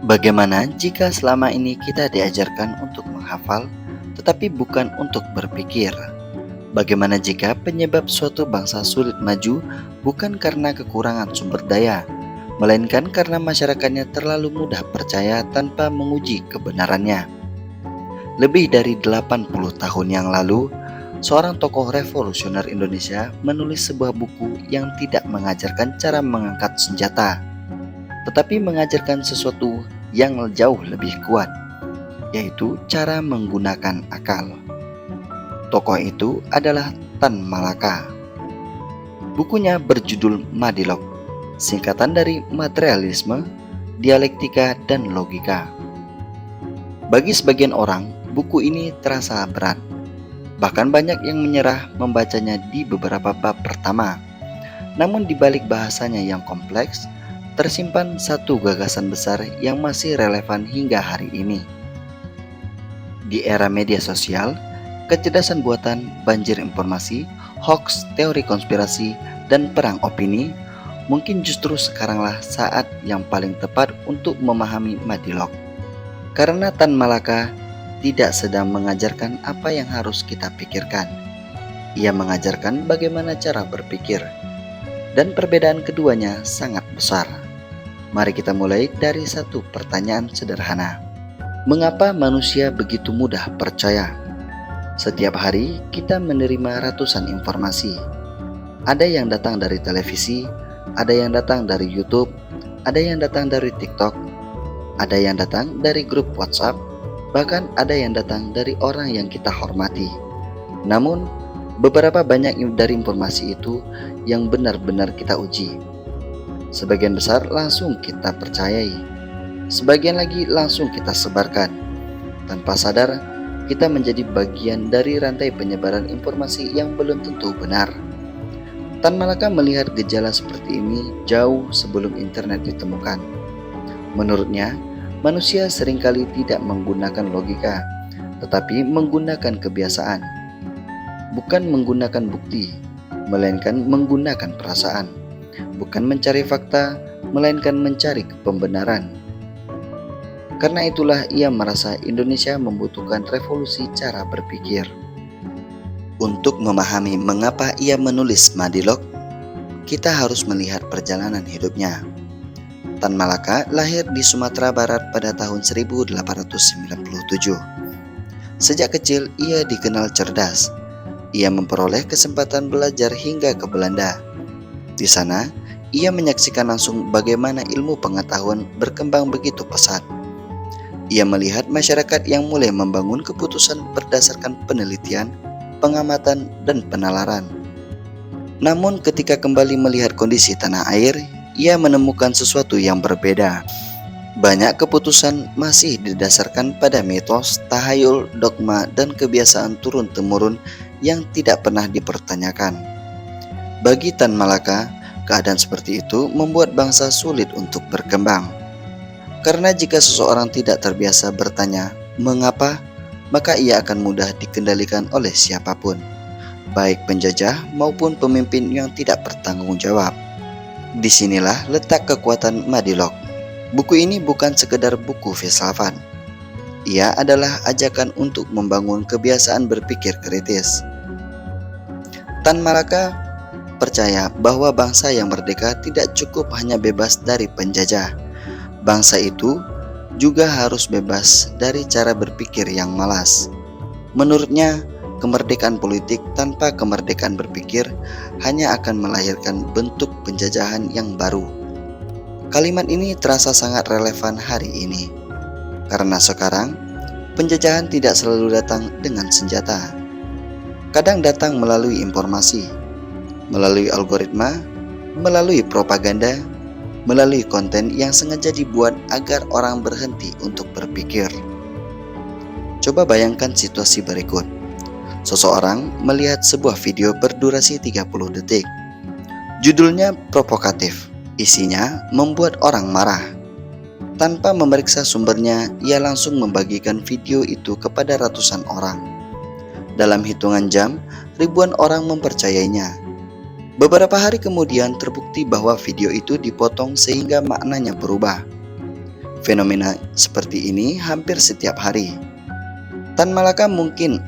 Bagaimana jika selama ini kita diajarkan untuk menghafal, tetapi bukan untuk berpikir? Bagaimana jika penyebab suatu bangsa sulit maju bukan karena kekurangan sumber daya, melainkan karena masyarakatnya terlalu mudah percaya tanpa menguji kebenarannya? Lebih dari 80 tahun yang lalu, seorang tokoh revolusioner Indonesia menulis sebuah buku yang tidak mengajarkan cara mengangkat senjata, tetapi mengajarkan sesuatu yang jauh lebih kuat, yaitu cara menggunakan akal. Tokoh itu adalah Tan Malaka. Bukunya berjudul Madilog, singkatan dari materialisme, dialektika, dan logika. Bagi sebagian orang, buku ini terasa berat. Bahkan banyak yang menyerah membacanya di beberapa bab pertama. Namun di balik bahasanya yang kompleks, tersimpan satu gagasan besar yang masih relevan hingga hari ini. Di era media sosial, kecerdasan buatan, banjir informasi, hoax, teori konspirasi, dan perang opini, mungkin justru sekaranglah saat yang paling tepat untuk memahami Madilog. Karena Tan Malaka tidak sedang mengajarkan apa yang harus kita pikirkan. Ia mengajarkan bagaimana cara berpikir. Dan perbedaan keduanya sangat besar. Mari kita mulai dari satu pertanyaan sederhana. Mengapa manusia begitu mudah percaya? Setiap hari kita menerima ratusan informasi. Ada yang datang dari televisi, ada yang datang dari YouTube, ada yang datang dari TikTok, ada yang datang dari grup WhatsApp, bahkan ada yang datang dari orang yang kita hormati. Namun, beberapa banyak dari informasi itu yang benar-benar kita uji. Sebagian besar langsung kita percayai, sebagian lagi langsung kita sebarkan. Tanpa sadar, kita menjadi bagian dari rantai penyebaran informasi yang belum tentu benar. Tan Malaka melihat gejala seperti ini jauh sebelum internet ditemukan. Menurutnya, manusia seringkali tidak menggunakan logika, tetapi menggunakan kebiasaan. Bukan menggunakan bukti, melainkan menggunakan perasaan. Bukan mencari fakta, melainkan mencari pembenaran. Karena itulah ia merasa Indonesia membutuhkan revolusi cara berpikir. Untuk memahami mengapa ia menulis Madilog, kita harus melihat perjalanan hidupnya. Tan Malaka lahir di Sumatera Barat pada tahun 1897. Sejak kecil ia dikenal cerdas. Ia memperoleh kesempatan belajar hingga ke Belanda. Di sana, ia menyaksikan langsung bagaimana ilmu pengetahuan berkembang begitu pesat. Ia melihat masyarakat yang mulai membangun keputusan berdasarkan penelitian, pengamatan, dan penalaran. Namun ketika kembali melihat kondisi tanah air, ia menemukan sesuatu yang berbeda. Banyak keputusan masih didasarkan pada mitos, tahayul, dogma, dan kebiasaan turun-temurun yang tidak pernah dipertanyakan. Bagi Tan Malaka, keadaan seperti itu membuat bangsa sulit untuk berkembang. Karena jika seseorang tidak terbiasa bertanya, mengapa, maka ia akan mudah dikendalikan oleh siapapun, baik penjajah maupun pemimpin yang tidak bertanggung jawab. Disinilah letak kekuatan Madilog. Buku ini bukan sekedar buku filsafat. Ia adalah ajakan untuk membangun kebiasaan berpikir kritis. Tan Malaka percaya bahwa bangsa yang merdeka tidak cukup hanya bebas dari penjajah. Bangsa itu juga harus bebas dari cara berpikir yang malas. Menurutnya, kemerdekaan politik tanpa kemerdekaan berpikir hanya akan melahirkan bentuk penjajahan yang baru. Kalimat ini terasa sangat relevan hari ini, karena sekarang penjajahan tidak selalu datang dengan senjata. Kadang datang melalui informasi, melalui algoritma, melalui propaganda, melalui konten yang sengaja dibuat agar orang berhenti untuk berpikir. Coba bayangkan situasi berikut. Seseorang melihat sebuah video berdurasi 30 detik. Judulnya provokatif, isinya membuat orang marah. Tanpa memeriksa sumbernya, ia langsung membagikan video itu kepada ratusan orang. Dalam hitungan jam, ribuan orang mempercayainya. Beberapa hari kemudian terbukti bahwa video itu dipotong sehingga maknanya berubah. Fenomena seperti ini hampir setiap hari. Tan Malaka mungkin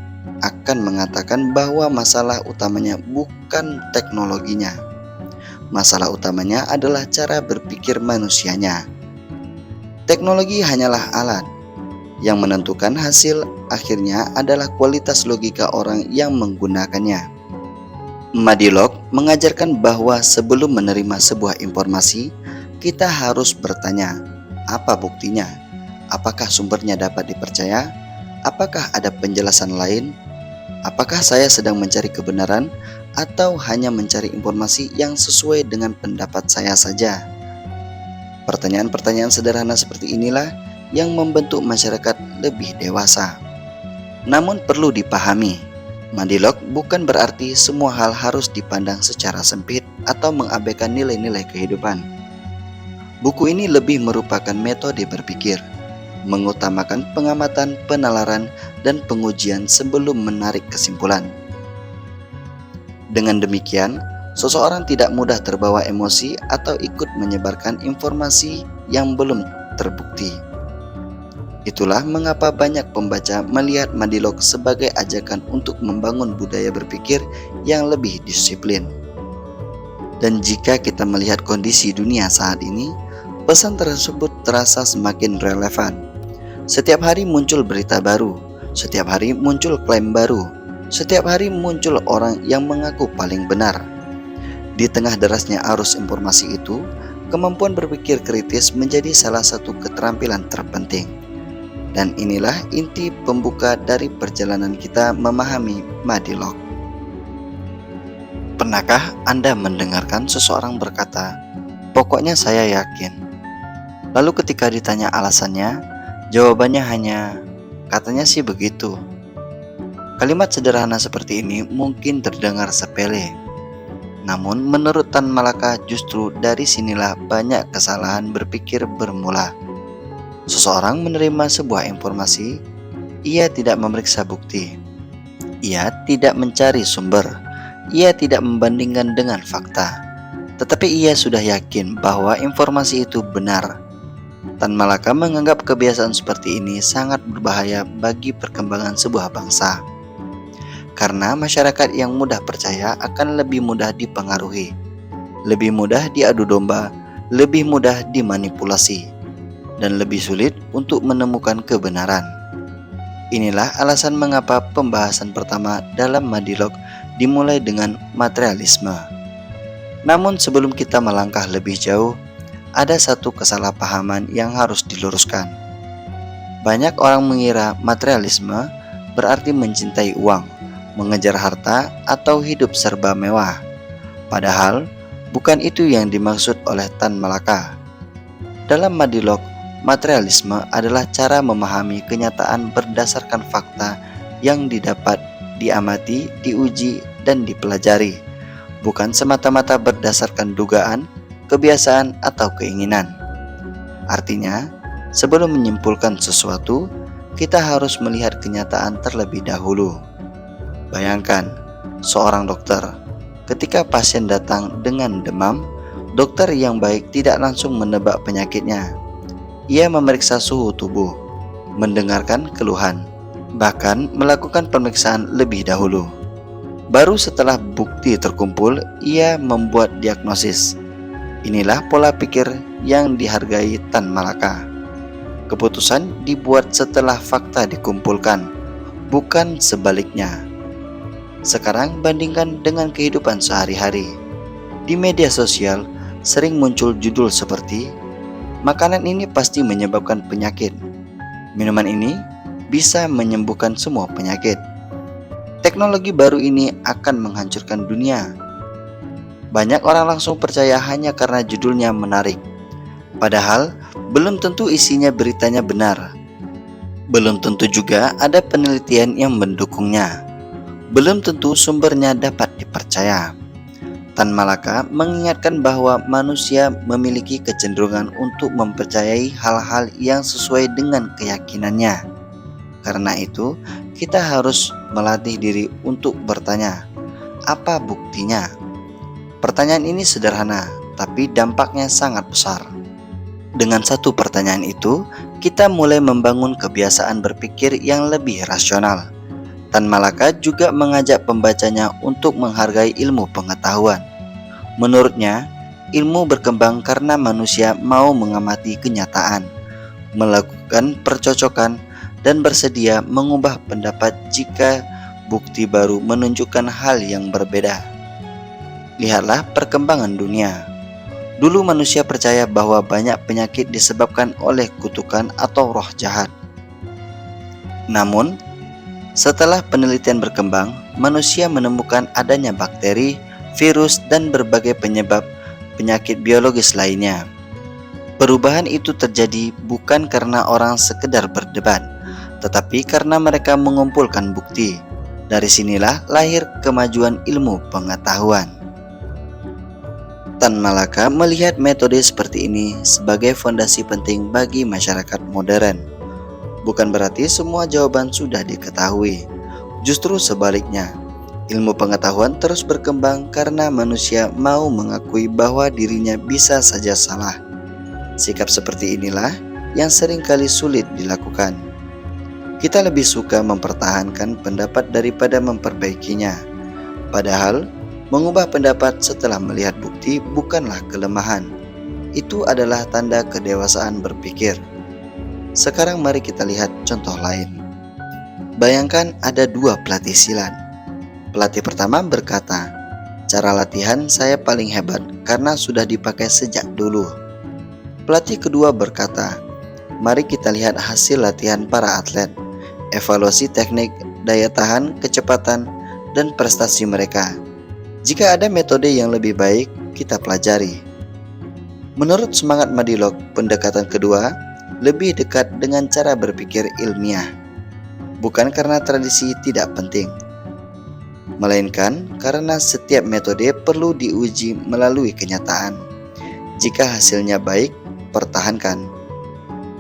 akan mengatakan bahwa masalah utamanya bukan teknologinya. Masalah utamanya adalah cara berpikir manusianya. Teknologi hanyalah alat. Yang menentukan hasil akhirnya adalah kualitas logika orang yang menggunakannya. Madilog mengajarkan bahwa sebelum menerima sebuah informasi, kita harus bertanya, apa buktinya? Apakah sumbernya dapat dipercaya? Apakah ada penjelasan lain? Apakah saya sedang mencari kebenaran atau hanya mencari informasi yang sesuai dengan pendapat saya saja? Pertanyaan-pertanyaan sederhana seperti inilah yang membentuk masyarakat lebih dewasa. Namun perlu dipahami, Madilog bukan berarti semua hal harus dipandang secara sempit atau mengabaikan nilai-nilai kehidupan. Buku ini lebih merupakan metode berpikir, mengutamakan pengamatan, penalaran, dan pengujian sebelum menarik kesimpulan. Dengan demikian, seseorang tidak mudah terbawa emosi atau ikut menyebarkan informasi yang belum terbukti. Itulah mengapa banyak pembaca melihat Madilog sebagai ajakan untuk membangun budaya berpikir yang lebih disiplin. Dan jika kita melihat kondisi dunia saat ini, pesan tersebut terasa semakin relevan. Setiap hari muncul berita baru, setiap hari muncul klaim baru, setiap hari muncul orang yang mengaku paling benar. Di tengah derasnya arus informasi itu, kemampuan berpikir kritis menjadi salah satu keterampilan terpenting. Dan inilah inti pembuka dari perjalanan kita memahami Madilog. Pernahkah Anda mendengarkan seseorang berkata, "Pokoknya saya yakin." Lalu ketika ditanya alasannya, jawabannya hanya, "Katanya sih begitu." Kalimat sederhana seperti ini mungkin terdengar sepele. Namun menurut Tan Malaka justru dari sinilah banyak kesalahan berpikir bermula. Seseorang menerima sebuah informasi, ia tidak memeriksa bukti, ia tidak mencari sumber, ia tidak membandingkan dengan fakta, tetapi ia sudah yakin bahwa informasi itu benar. Tan Malaka menganggap kebiasaan seperti ini sangat berbahaya bagi perkembangan sebuah bangsa, karena masyarakat yang mudah percaya akan lebih mudah dipengaruhi, lebih mudah diadu domba, lebih mudah dimanipulasi, dan lebih sulit untuk menemukan kebenaran. Inilah alasan mengapa pembahasan pertama dalam Madilog dimulai dengan materialisme. Namun sebelum kita melangkah lebih jauh, ada satu kesalahpahaman yang harus diluruskan. Banyak orang mengira materialisme berarti mencintai uang, mengejar harta, atau hidup serba mewah. Padahal bukan itu yang dimaksud oleh Tan Malaka. Dalam Madilog, materialisme adalah cara memahami kenyataan berdasarkan fakta yang didapat, diamati, diuji, dan dipelajari, bukan semata-mata berdasarkan dugaan, kebiasaan, atau keinginan. Artinya, sebelum menyimpulkan sesuatu, kita harus melihat kenyataan terlebih dahulu. Bayangkan, seorang dokter, ketika pasien datang dengan demam, dokter yang baik tidak langsung menebak penyakitnya. Ia memeriksa suhu tubuh, mendengarkan keluhan, bahkan melakukan pemeriksaan lebih dahulu. Baru setelah bukti terkumpul, ia membuat diagnosis. Inilah pola pikir yang dihargai Tan Malaka. Keputusan dibuat setelah fakta dikumpulkan, bukan sebaliknya. Sekarang bandingkan dengan kehidupan sehari-hari. Di media sosial sering muncul judul seperti, "Makanan ini pasti menyebabkan penyakit. Minuman ini bisa menyembuhkan semua penyakit. Teknologi baru ini akan menghancurkan dunia." Banyak orang langsung percaya hanya karena judulnya menarik. Padahal belum tentu isinya beritanya benar. Belum tentu juga ada penelitian yang mendukungnya. Belum tentu sumbernya dapat dipercaya. Tan Malaka mengingatkan bahwa manusia memiliki kecenderungan untuk mempercayai hal-hal yang sesuai dengan keyakinannya. Karena itu, kita harus melatih diri untuk bertanya, apa buktinya? Pertanyaan ini sederhana, tapi dampaknya sangat besar. Dengan satu pertanyaan itu, kita mulai membangun kebiasaan berpikir yang lebih rasional. Tan Malaka juga mengajak pembacanya untuk menghargai ilmu pengetahuan. Menurutnya, ilmu berkembang karena manusia mau mengamati kenyataan, melakukan percocokan, dan bersedia mengubah pendapat jika bukti baru menunjukkan hal yang berbeda. Lihatlah perkembangan dunia. Dulu manusia percaya bahwa banyak penyakit disebabkan oleh kutukan atau roh jahat. Namun, setelah penelitian berkembang, manusia menemukan adanya bakteri, virus, dan berbagai penyebab penyakit biologis lainnya. Perubahan itu terjadi bukan karena orang sekedar berdebat, tetapi karena mereka mengumpulkan bukti. Dari sinilah lahir kemajuan ilmu pengetahuan. Tan Malaka melihat metode seperti ini sebagai fondasi penting bagi masyarakat modern. Bukan berarti semua jawaban sudah diketahui. Justru sebaliknya, ilmu pengetahuan terus berkembang karena manusia mau mengakui bahwa dirinya bisa saja salah. Sikap seperti inilah yang seringkali sulit dilakukan. Kita lebih suka mempertahankan pendapat daripada memperbaikinya. Padahal, mengubah pendapat setelah melihat bukti bukanlah kelemahan. Itu adalah tanda kedewasaan berpikir. Sekarang mari kita lihat contoh lain. Bayangkan ada dua pelatih silat. Pelatih pertama berkata, "Cara latihan saya paling hebat karena sudah dipakai sejak dulu." Pelatih kedua berkata, "Mari kita lihat hasil latihan para atlet, evaluasi teknik, daya tahan, kecepatan, dan prestasi mereka. Jika ada metode yang lebih baik, kita pelajari." Menurut semangat Madilog, pendekatan kedua lebih dekat dengan cara berpikir ilmiah. Bukan karena tradisi tidak penting, melainkan karena setiap metode perlu diuji melalui kenyataan. Jika hasilnya baik, pertahankan.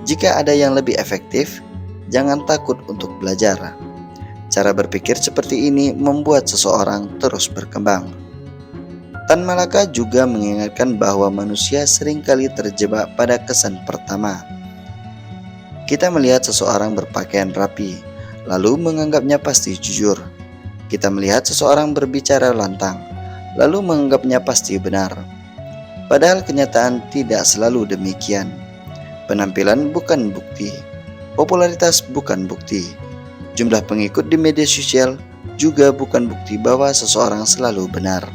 Jika ada yang lebih efektif, jangan takut untuk belajar. Cara berpikir seperti ini membuat seseorang terus berkembang. Tan Malaka juga mengingatkan bahwa manusia seringkali terjebak pada kesan pertama. Kita melihat seseorang berpakaian rapi, lalu menganggapnya pasti jujur. Kita melihat seseorang berbicara lantang, lalu menganggapnya pasti benar. Padahal kenyataan tidak selalu demikian. Penampilan bukan bukti, popularitas bukan bukti, jumlah pengikut di media sosial juga bukan bukti bahwa seseorang selalu benar.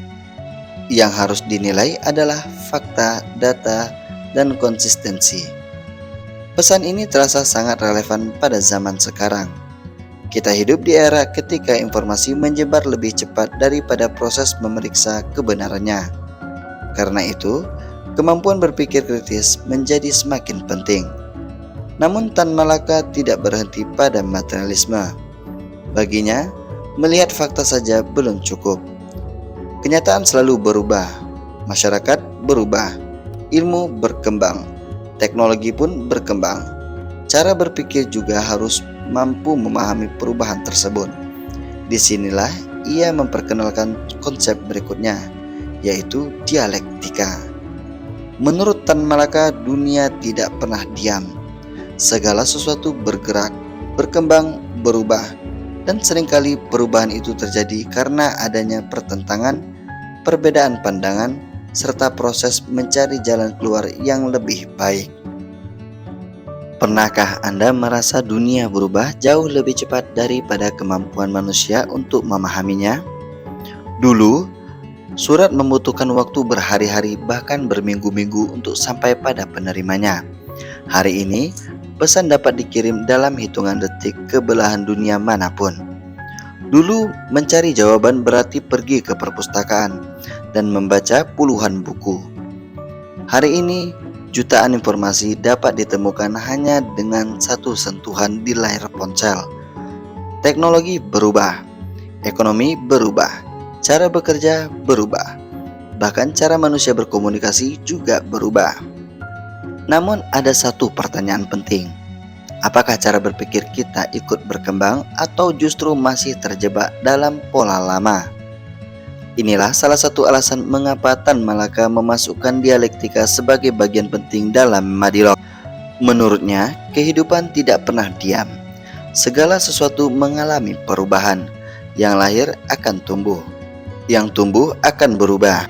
Yang harus dinilai adalah fakta, data, dan konsistensi. Pesan ini terasa sangat relevan pada zaman sekarang. Kita hidup di era ketika informasi menyebar lebih cepat daripada proses memeriksa kebenarannya. Karena itu, kemampuan berpikir kritis menjadi semakin penting. Namun Tan Malaka tidak berhenti pada materialisme. Baginya, melihat fakta saja belum cukup. Kenyataan selalu berubah, masyarakat berubah, ilmu berkembang, teknologi pun berkembang. Cara berpikir juga harus mampu memahami perubahan tersebut. Disinilah ia memperkenalkan konsep berikutnya, yaitu dialektika. Menurut Tan Malaka, dunia tidak pernah diam. Segala sesuatu bergerak, berkembang, berubah, dan seringkali perubahan itu terjadi karena adanya pertentangan, perbedaan pandangan, serta proses mencari jalan keluar yang lebih baik. Pernahkah Anda merasa dunia berubah jauh lebih cepat daripada kemampuan manusia untuk memahaminya? Dulu, surat membutuhkan waktu berhari-hari bahkan berminggu-minggu untuk sampai pada penerimanya. Hari ini, pesan dapat dikirim dalam hitungan detik ke belahan dunia manapun. Dulu, mencari jawaban berarti pergi ke perpustakaan dan membaca puluhan buku. Hari ini, jutaan informasi dapat ditemukan hanya dengan satu sentuhan di layar ponsel. Teknologi berubah, ekonomi berubah, cara bekerja berubah, bahkan cara manusia berkomunikasi juga berubah. Namun ada satu pertanyaan penting. Apakah cara berpikir kita ikut berkembang atau justru masih terjebak dalam pola lama? Inilah salah satu alasan mengapa Tan Malaka memasukkan dialektika sebagai bagian penting dalam Madilog. Menurutnya, kehidupan tidak pernah diam. Segala sesuatu mengalami perubahan. Yang lahir akan tumbuh, yang tumbuh akan berubah,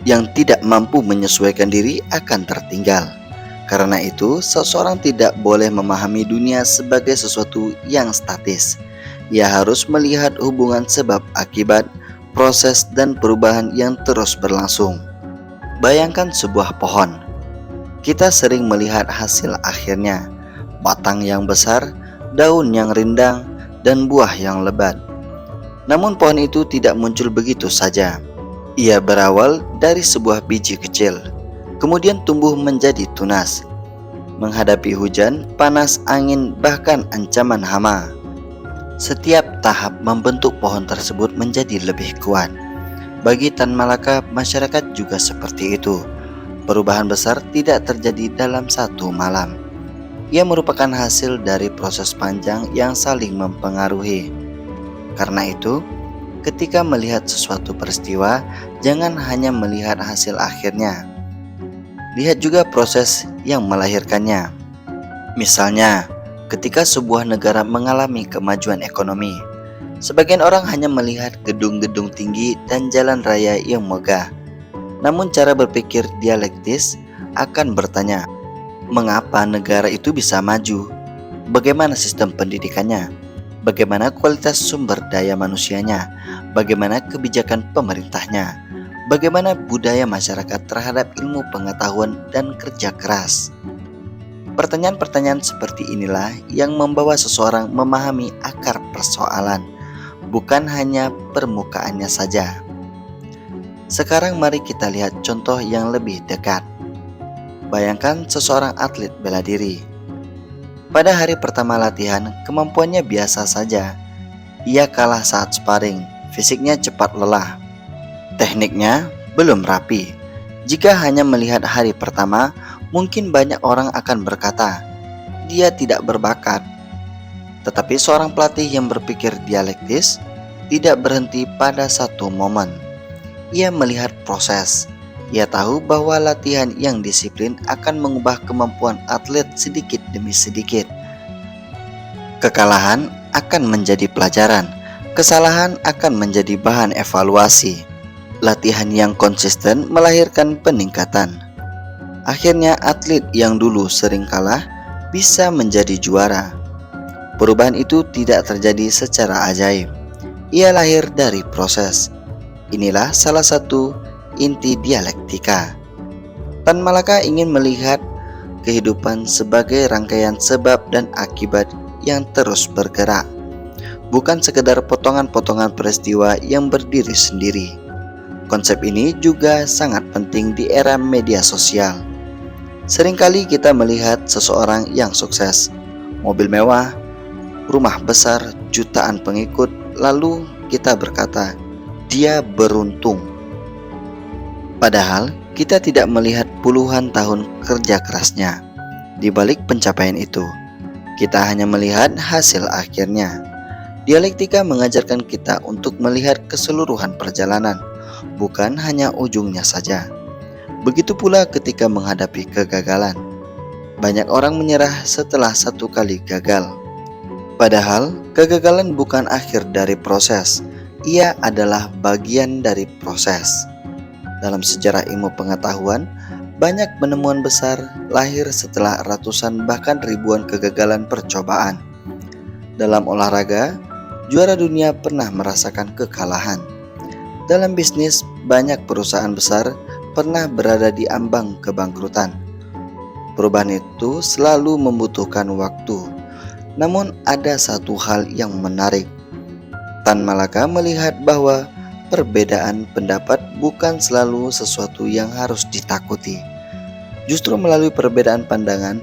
yang tidak mampu menyesuaikan diri akan tertinggal. Karena itu, seseorang tidak boleh memahami dunia sebagai sesuatu yang statis. Ia harus melihat hubungan sebab akibat, proses dan perubahan yang terus berlangsung. Bayangkan sebuah pohon. Kita sering melihat hasil akhirnya, batang yang besar, daun yang rindang, dan buah yang lebat. Namun pohon itu tidak muncul begitu saja. Ia berawal dari sebuah biji kecil, kemudian tumbuh menjadi tunas, menghadapi hujan, panas, angin, bahkan ancaman hama. Setiap tahap membentuk pohon tersebut menjadi lebih kuat. Bagi Tan Malaka, masyarakat juga seperti itu. Perubahan besar tidak terjadi dalam satu malam. Ia merupakan hasil dari proses panjang yang saling mempengaruhi. Karena itu, ketika melihat sesuatu peristiwa, jangan hanya melihat hasil akhirnya. Lihat juga proses yang melahirkannya. Misalnya, ketika sebuah negara mengalami kemajuan ekonomi, sebagian orang hanya melihat gedung-gedung tinggi dan jalan raya yang megah. Namun cara berpikir dialektis akan bertanya, mengapa negara itu bisa maju? Bagaimana sistem pendidikannya? Bagaimana kualitas sumber daya manusianya? Bagaimana kebijakan pemerintahnya? Bagaimana budaya masyarakat terhadap ilmu pengetahuan dan kerja keras? Pertanyaan-pertanyaan seperti inilah yang membawa seseorang memahami akar persoalan, bukan hanya permukaannya saja. Sekarang mari kita lihat contoh yang lebih dekat. Bayangkan seseorang atlet bela diri. Pada hari pertama latihan, kemampuannya biasa saja. Ia kalah saat sparring, fisiknya cepat lelah. Tekniknya belum rapi. Jika hanya melihat hari pertama, mungkin banyak orang akan berkata, dia tidak berbakat. Tetapi seorang pelatih yang berpikir dialektis tidak berhenti pada satu momen. Ia melihat proses. Ia tahu bahwa latihan yang disiplin akan mengubah kemampuan atlet sedikit demi sedikit. Kekalahan akan menjadi pelajaran. Kesalahan akan menjadi bahan evaluasi. Latihan yang konsisten melahirkan peningkatan. Akhirnya atlet yang dulu sering kalah bisa menjadi juara. Perubahan itu tidak terjadi secara ajaib. Ia lahir dari proses. Inilah salah satu inti dialektika. Tan Malaka ingin melihat kehidupan sebagai rangkaian sebab dan akibat yang terus bergerak, bukan sekedar potongan-potongan peristiwa yang berdiri sendiri. Konsep ini juga sangat penting di era media sosial. Seringkali kita melihat seseorang yang sukses, mobil mewah, rumah besar, jutaan pengikut, lalu kita berkata, dia beruntung. Padahal kita tidak melihat puluhan tahun kerja kerasnya. Di balik pencapaian itu, kita hanya melihat hasil akhirnya. Dialektika mengajarkan kita untuk melihat keseluruhan perjalanan, bukan hanya ujungnya saja. Begitu pula ketika menghadapi kegagalan. Banyak orang menyerah setelah satu kali gagal. Padahal kegagalan bukan akhir dari proses. Ia adalah bagian dari proses. Dalam sejarah ilmu pengetahuan, banyak penemuan besar lahir setelah ratusan bahkan ribuan kegagalan percobaan. Dalam olahraga, juara dunia pernah merasakan kekalahan. Dalam bisnis, banyak perusahaan besar pernah berada di ambang kebangkrutan. Perubahan itu selalu membutuhkan waktu. Namun ada satu hal yang menarik. Tan Malaka melihat bahwa perbedaan pendapat bukan selalu sesuatu yang harus ditakuti. Justru melalui perbedaan pandangan,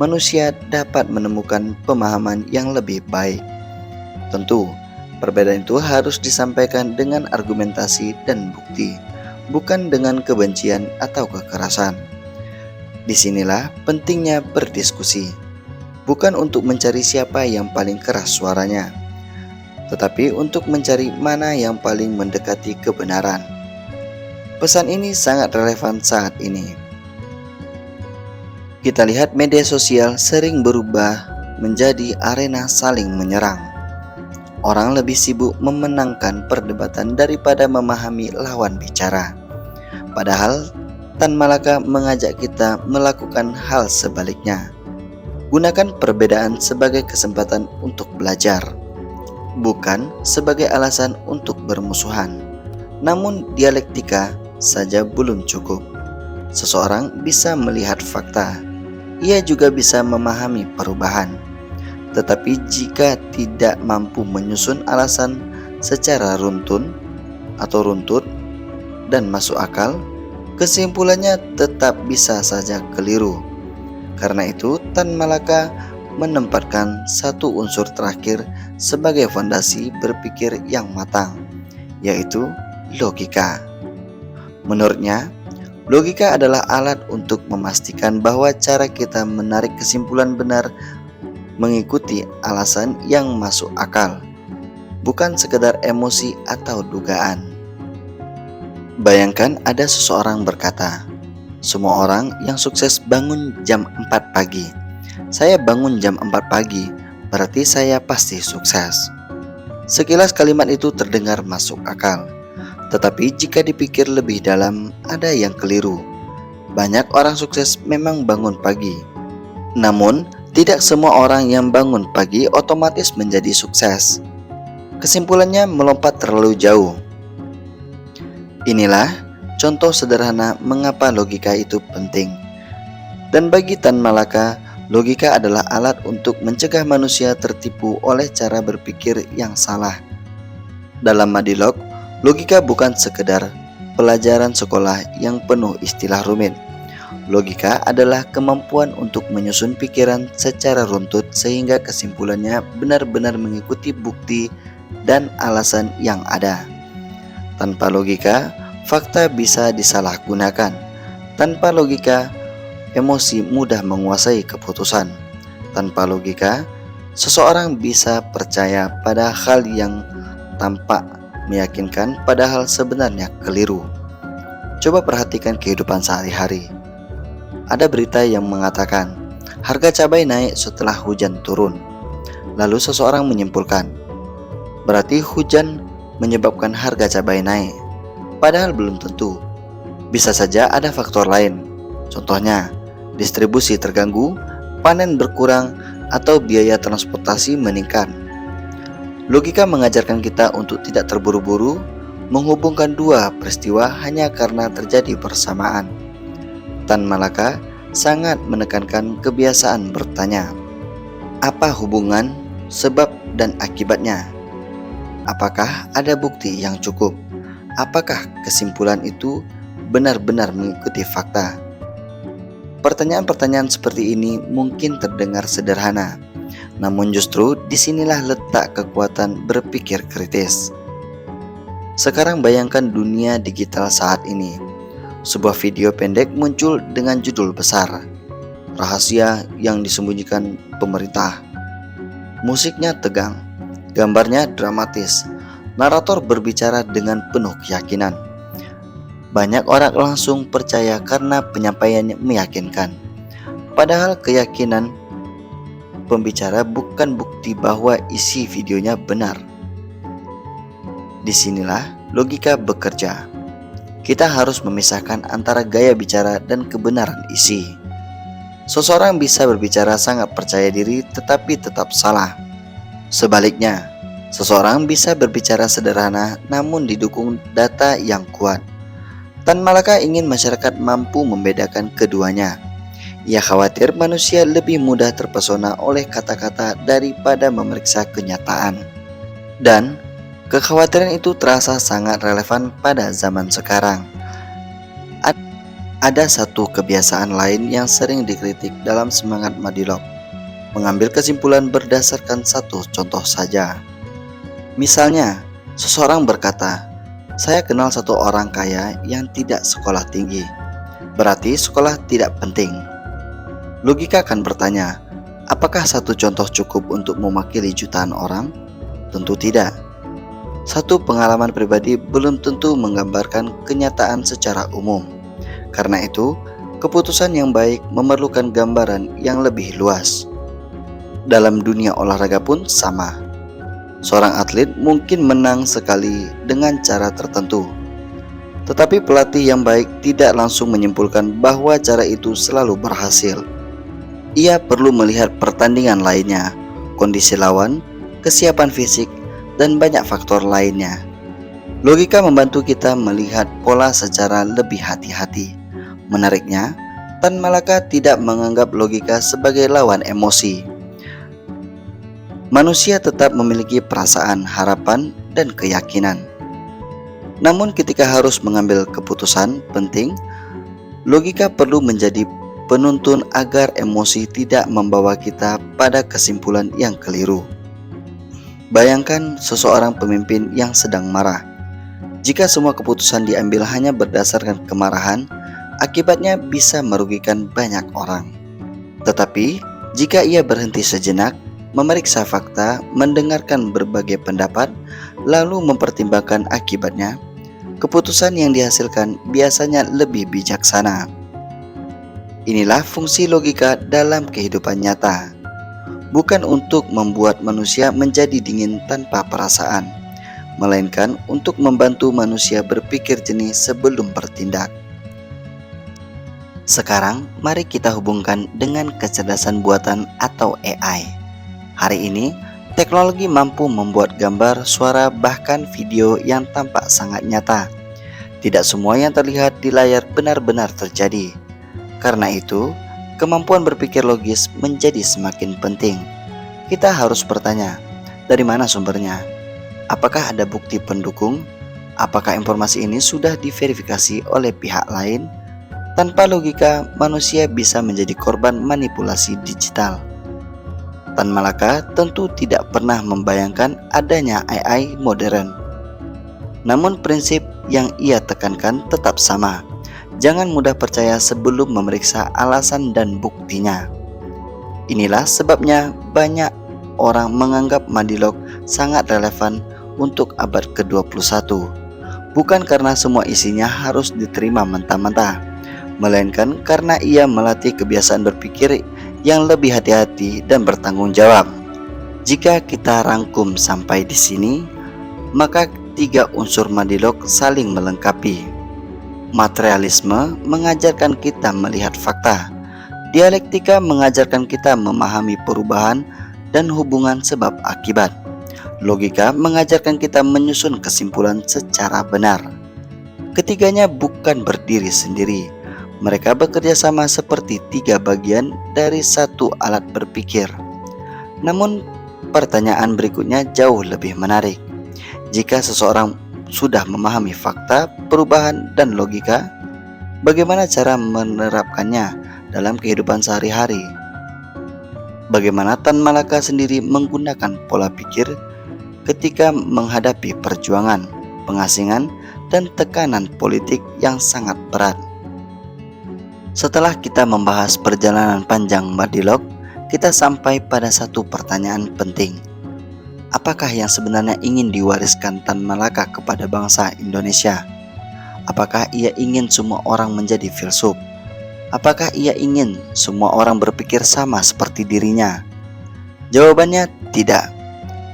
manusia dapat menemukan pemahaman yang lebih baik. Tentu, perbedaan itu harus disampaikan dengan argumentasi dan bukti, bukan dengan kebencian atau kekerasan. Disinilah pentingnya berdiskusi, bukan untuk mencari siapa yang paling keras suaranya, tetapi untuk mencari mana yang paling mendekati kebenaran. Pesan ini sangat relevan saat ini. Kita lihat media sosial sering berubah menjadi arena saling menyerang. Orang lebih sibuk memenangkan perdebatan daripada memahami lawan bicara. Padahal Tan Malaka mengajak kita melakukan hal sebaliknya. Gunakan perbedaan sebagai kesempatan untuk belajar, bukan sebagai alasan untuk bermusuhan. Namun dialektika saja belum cukup. Seseorang bisa melihat fakta, ia juga bisa memahami perubahan. Tetapi jika tidak mampu menyusun alasan secara runtut dan masuk akal, kesimpulannya tetap bisa saja keliru. Karena itu, Tan Malaka menempatkan satu unsur terakhir sebagai fondasi berpikir yang matang, yaitu logika. Menurutnya, logika adalah alat untuk memastikan bahwa cara kita menarik kesimpulan benar mengikuti alasan yang masuk akal, bukan sekedar emosi atau dugaan. Bayangkan ada seseorang berkata, "Semua orang yang sukses bangun jam 4 pagi. Saya bangun jam 4 pagi, berarti saya pasti sukses." Sekilas kalimat itu terdengar masuk akal. Tetapi jika dipikir lebih dalam, ada yang keliru. Banyak orang sukses memang bangun pagi. Namun, tidak semua orang yang bangun pagi otomatis menjadi sukses. Kesimpulannya melompat terlalu jauh. Inilah contoh sederhana mengapa logika itu penting. Dan bagi Tan Malaka, logika adalah alat untuk mencegah manusia tertipu oleh cara berpikir yang salah. Dalam Madilog, logika bukan sekedar pelajaran sekolah yang penuh istilah rumit. Logika adalah kemampuan untuk menyusun pikiran secara runtut sehingga kesimpulannya benar-benar mengikuti bukti dan alasan yang ada. Tanpa logika, fakta bisa disalahgunakan. Tanpa logika, emosi mudah menguasai keputusan. Tanpa logika, seseorang bisa percaya pada hal yang tampak meyakinkan padahal sebenarnya keliru. Coba perhatikan kehidupan sehari-hari. Ada berita yang mengatakan harga cabai naik setelah hujan turun. Lalu seseorang menyimpulkan, berarti hujan menyebabkan harga cabai naik. Padahal belum tentu. Bisa saja ada faktor lain. Contohnya, distribusi terganggu, panen berkurang, atau biaya transportasi meningkat. Logika mengajarkan kita untuk tidak terburu-buru menghubungkan dua peristiwa hanya karena terjadi bersamaan. Tan Malaka sangat menekankan kebiasaan bertanya, apa hubungan, sebab, dan akibatnya? Apakah ada bukti yang cukup? Apakah kesimpulan itu benar-benar mengikuti fakta? Pertanyaan-pertanyaan seperti ini mungkin terdengar sederhana, namun justru disinilah letak kekuatan berpikir kritis. Sekarang bayangkan dunia digital saat ini. Sebuah video pendek muncul dengan judul besar, "Rahasia yang disembunyikan pemerintah." Musiknya tegang, gambarnya dramatis, narator berbicara dengan penuh keyakinan. Banyak orang langsung percaya karena penyampaiannya meyakinkan. Padahal keyakinan pembicara bukan bukti bahwa isi videonya benar. Disinilah logika bekerja. Kita harus memisahkan antara gaya bicara dan kebenaran isi. Seseorang bisa berbicara sangat percaya diri tetapi tetap salah. Sebaliknya, seseorang bisa berbicara sederhana namun didukung data yang kuat. Tan Malaka ingin masyarakat mampu membedakan keduanya. Ia khawatir manusia lebih mudah terpesona oleh kata-kata daripada memeriksa kenyataan. Dan kekhawatiran itu terasa sangat relevan pada zaman sekarang. Ada satu kebiasaan lain yang sering dikritik dalam semangat Madilog, mengambil kesimpulan berdasarkan satu contoh saja. Misalnya, seseorang berkata, "Saya kenal satu orang kaya yang tidak sekolah tinggi, berarti sekolah tidak penting." Logika akan bertanya, apakah satu contoh cukup untuk mewakili jutaan orang? Tentu tidak. Satu pengalaman pribadi belum tentu menggambarkan kenyataan secara umum. Karena itu, keputusan yang baik memerlukan gambaran yang lebih luas. Dalam dunia olahraga pun sama. Seorang atlet mungkin menang sekali dengan cara tertentu. Tetapi pelatih yang baik tidak langsung menyimpulkan bahwa cara itu selalu berhasil. Ia perlu melihat pertandingan lainnya, kondisi lawan, kesiapan fisik, dan banyak faktor lainnya. Logika membantu kita melihat pola secara lebih hati-hati. Menariknya, Tan Malaka tidak menganggap logika sebagai lawan emosi. Manusia tetap memiliki perasaan, harapan, dan keyakinan. Namun ketika harus mengambil keputusan penting, logika perlu menjadi penuntun agar emosi tidak membawa kita pada kesimpulan yang keliru. Bayangkan seseorang pemimpin yang sedang marah. Jika semua keputusan diambil hanya berdasarkan kemarahan, akibatnya bisa merugikan banyak orang. Tetapi, jika ia berhenti sejenak, memeriksa fakta, mendengarkan berbagai pendapat, lalu mempertimbangkan akibatnya, keputusan yang dihasilkan biasanya lebih bijaksana. Inilah fungsi logika dalam kehidupan nyata. Bukan untuk membuat manusia menjadi dingin tanpa perasaan, melainkan untuk membantu manusia berpikir jernih sebelum bertindak. Sekarang, mari kita hubungkan dengan kecerdasan buatan atau AI. Hari ini, teknologi mampu membuat gambar, suara, bahkan video yang tampak sangat nyata. Tidak semua yang terlihat di layar benar-benar terjadi. Karena itu, kemampuan berpikir logis menjadi semakin penting. Kita harus bertanya, dari mana sumbernya? Apakah ada bukti pendukung? Apakah informasi ini sudah diverifikasi oleh pihak lain? Tanpa logika, manusia bisa menjadi korban manipulasi digital. Tan Malaka tentu tidak pernah membayangkan adanya AI modern. Namun prinsip yang ia tekankan tetap sama. Jangan mudah percaya sebelum memeriksa alasan dan buktinya. Inilah sebabnya banyak orang menganggap Madilog sangat relevan untuk abad ke-21. Bukan karena semua isinya harus diterima mentah-mentah, melainkan karena ia melatih kebiasaan berpikir yang lebih hati-hati dan bertanggung jawab. Jika kita rangkum sampai di sini, maka 3 unsur Madilog saling melengkapi. Materialisme mengajarkan kita melihat fakta. Dialektika mengajarkan kita memahami perubahan dan hubungan sebab akibat. Logika mengajarkan kita menyusun kesimpulan secara benar. Ketiganya bukan berdiri sendiri. Mereka bekerja sama seperti 3 bagian dari satu alat berpikir. Namun, pertanyaan berikutnya jauh lebih menarik. Jika seseorang sudah memahami fakta, perubahan, dan logika, bagaimana cara menerapkannya dalam kehidupan sehari-hari? Bagaimana Tan Malaka sendiri menggunakan pola pikir ketika menghadapi perjuangan, pengasingan, dan tekanan politik yang sangat berat? Setelah kita membahas perjalanan panjang Madilog, kita sampai pada satu pertanyaan penting. Apakah yang sebenarnya ingin diwariskan Tan Malaka kepada bangsa Indonesia? Apakah ia ingin semua orang menjadi filsuf? Apakah ia ingin semua orang berpikir sama seperti dirinya? Jawabannya tidak.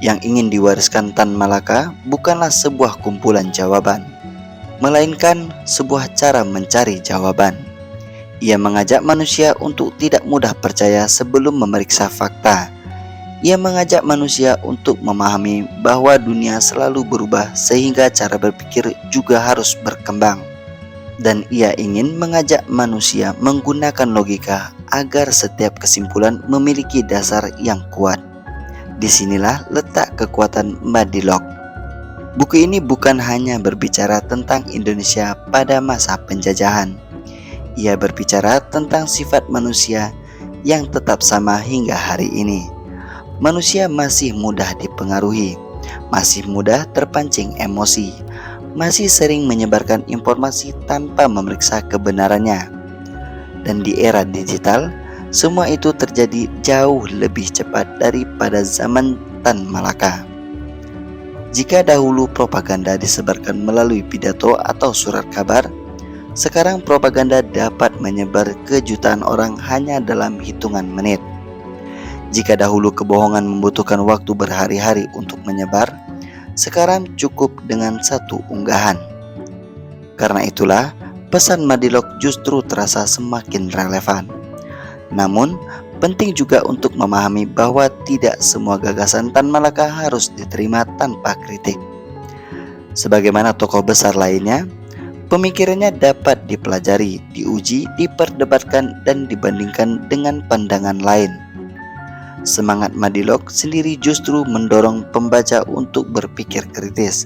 Yang ingin diwariskan Tan Malaka bukanlah sebuah kumpulan jawaban, melainkan sebuah cara mencari jawaban. Ia mengajak manusia untuk tidak mudah percaya sebelum memeriksa fakta. Ia mengajak manusia untuk memahami bahwa dunia selalu berubah sehingga cara berpikir juga harus berkembang. Dan ia ingin mengajak manusia menggunakan logika agar setiap kesimpulan memiliki dasar yang kuat. Disinilah letak kekuatan Madilog. Buku ini bukan hanya berbicara tentang Indonesia pada masa penjajahan. Ia berbicara tentang sifat manusia yang tetap sama hingga hari ini. Manusia masih mudah dipengaruhi, masih mudah terpancing emosi, masih sering menyebarkan informasi tanpa memeriksa kebenarannya. Dan di era digital, semua itu terjadi jauh lebih cepat daripada zaman Tan Malaka. Jika dahulu propaganda disebarkan melalui pidato atau surat kabar, sekarang propaganda dapat menyebar ke jutaan orang hanya dalam hitungan menit. Jika dahulu kebohongan membutuhkan waktu berhari-hari untuk menyebar, sekarang cukup dengan satu unggahan. Karena itulah, pesan Madilog justru terasa semakin relevan. Namun, penting juga untuk memahami bahwa tidak semua gagasan Tan Malaka harus diterima tanpa kritik. Sebagaimana tokoh besar lainnya, pemikirannya dapat dipelajari, diuji, diperdebatkan, dan dibandingkan dengan pandangan lain. Semangat Madilog sendiri justru mendorong pembaca untuk berpikir kritis,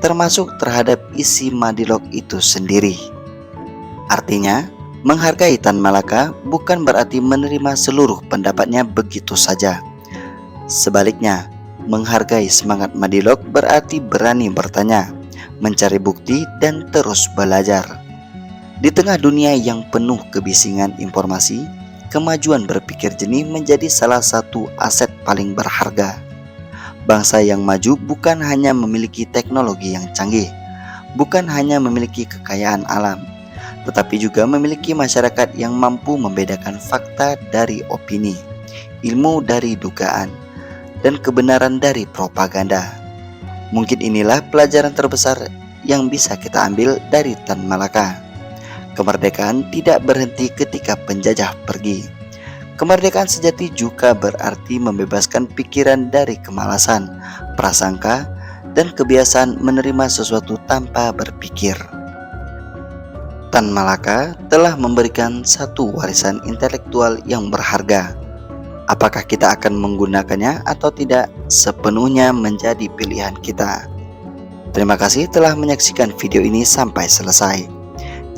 termasuk terhadap isi Madilog itu sendiri. Artinya, menghargai Tan Malaka bukan berarti menerima seluruh pendapatnya begitu saja. Sebaliknya, menghargai semangat Madilog berarti berani bertanya, mencari bukti, dan terus belajar. Di tengah dunia yang penuh kebisingan informasi, kemajuan berpikir jernih menjadi salah satu aset paling berharga. Bangsa yang maju bukan hanya memiliki teknologi yang canggih, bukan hanya memiliki kekayaan alam, tetapi juga memiliki masyarakat yang mampu membedakan fakta dari opini, ilmu dari dugaan, dan kebenaran dari propaganda. Mungkin inilah pelajaran terbesar yang bisa kita ambil dari Tan Malaka. Kemerdekaan tidak berhenti ketika penjajah pergi. Kemerdekaan sejati juga berarti membebaskan pikiran dari kemalasan, prasangka, dan kebiasaan menerima sesuatu tanpa berpikir. Tan Malaka telah memberikan satu warisan intelektual yang berharga. Apakah kita akan menggunakannya atau tidak, sepenuhnya menjadi pilihan kita. Terima kasih telah menyaksikan video ini sampai selesai.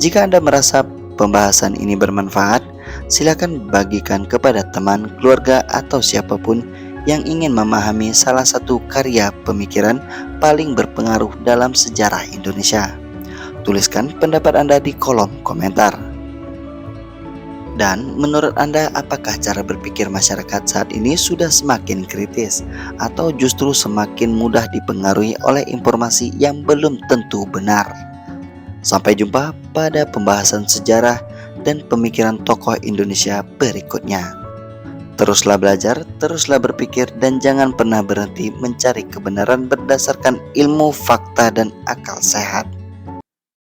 Jika Anda merasa pembahasan ini bermanfaat, silakan bagikan kepada teman, keluarga, atau siapapun yang ingin memahami salah satu karya pemikiran paling berpengaruh dalam sejarah Indonesia. Tuliskan pendapat Anda di kolom komentar. Dan menurut Anda, apakah cara berpikir masyarakat saat ini sudah semakin kritis atau justru semakin mudah dipengaruhi oleh informasi yang belum tentu benar? Sampai jumpa pada pembahasan sejarah dan pemikiran tokoh Indonesia berikutnya. Teruslah belajar, teruslah berpikir, dan jangan pernah berhenti mencari kebenaran berdasarkan ilmu, fakta, dan akal sehat.